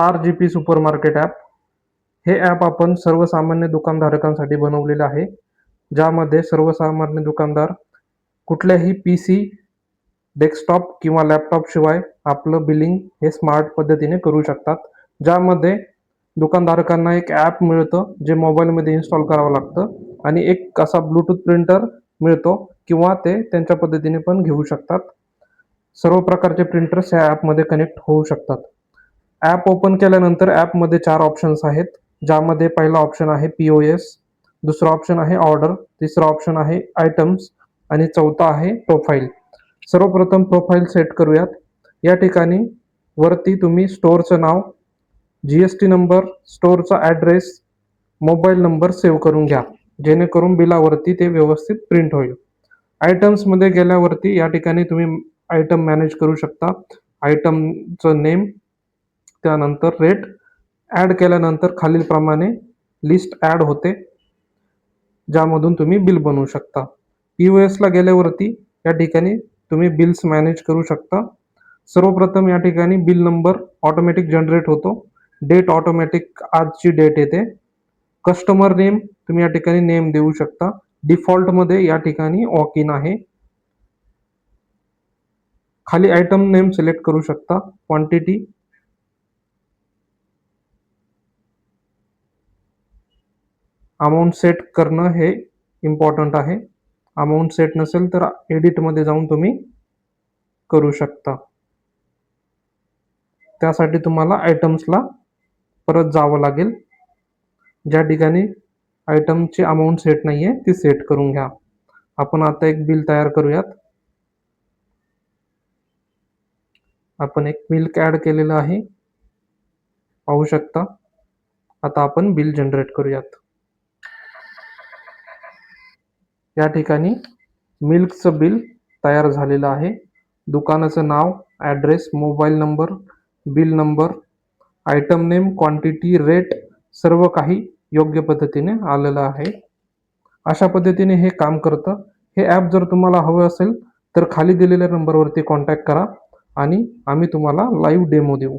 Star GP supermarket app. हे app आपण सर्वसामान्य दुकानधारकांसाठी बनवलेले आहे, ज्यामध्ये सर्वसामान्य दुकानदार कुठल्याही पीसी, डेस्कटॉप किंवा लॅपटॉप शिवाय आपलं बिलिंग हे स्मार्ट पद्धतीने करू शकतात. ज्यामध्ये दुकानधारकांना एक ॲप मिळतं जे मोबाईलमध्ये इन्स्टॉल करावं लागतं आणि एक असा ब्लूटूथ प्रिंटर मिळतो किंवा ते त्यांच्या पद्धतीने पण घेऊ शकतात. सर्व प्रकारचे प्रिंटर्स या ॲपमध्ये कनेक्ट होऊ शकतात. ॲप ओपन केल्यानंतर ॲपमध्ये 4 ऑप्शन्स आहेत, ज्यामध्ये पहिला ऑप्शन आहे POS, दुसरा ऑप्शन आहे ऑर्डर, तिसरा ऑप्शन आहे आयटम्स आणि चौथा आहे प्रोफाइल. सर्वप्रथम प्रोफाइल सेट करूयात. या ठिकाणी वरती तुम्ही स्टोअरचं नाव, GST नंबर, स्टोअरचा ॲड्रेस, मोबाईल नंबर सेव्ह करून घ्या, जेणेकरून बिलावरती ते व्यवस्थित प्रिंट होईल. आयटम्समध्ये गेल्यावरती या ठिकाणी तुम्ही आयटम मॅनेज करू शकता. आयटमचं नेम, त्यानंतर रेट ॲड केल्यानंतर खालीलप्रमाणे लिस्ट ॲड होते, ज्यामधून तुम्ही बिल बनवू शकता. POSला गेल्यावरती या ठिकाणी तुम्ही बिल्स मॅनेज करू शकता. सर्वप्रथम या ठिकाणी बिल नंबर ऑटोमॅटिक जनरेट होतो. डेट ऑटोमॅटिक आजची डेट येते. कस्टमर नेम तुम्ही या ठिकाणी नेम देऊ शकता. डिफॉल्टमध्ये या ठिकाणी वॉक इन आहे. खाली आयटम नेम सिलेक्ट करू शकता. क्वांटिटी, अमाऊंट सेट करणं हे इम्पॉर्टंट आहे. अमाऊंट सेट नसेल तर एडिटमध्ये जाऊन तुम्ही करू शकता. त्यासाठी तुम्हाला आयटम्सला परत जावं लागेल. ज्या ठिकाणी आयटमची अमाऊंट सेट नाही आहे ती सेट करून घ्या. आपण आता एक बिल तयार करूयात. आपण एक मिल्क ॲड केलेलं आहे, पाहू शकता. आता आपण बिल जनरेट करूयात. या ठिकाणी मिल्कचं बिल तयार झालेलं आहे. दुकानाचं नाव, address, mobile number, bill number, item name, quantity, rate सर्व काही योग्य पद्धतीने आलेलं आहे. अशा पद्धतीने हे काम करतं. हे ॲप जर तुम्हाला हवं असेल तर खाली दिलेल्या नंबरवरती कॉन्टॅक्ट करा आणि आम्ही तुम्हाला लाईव्ह डेमो देऊ.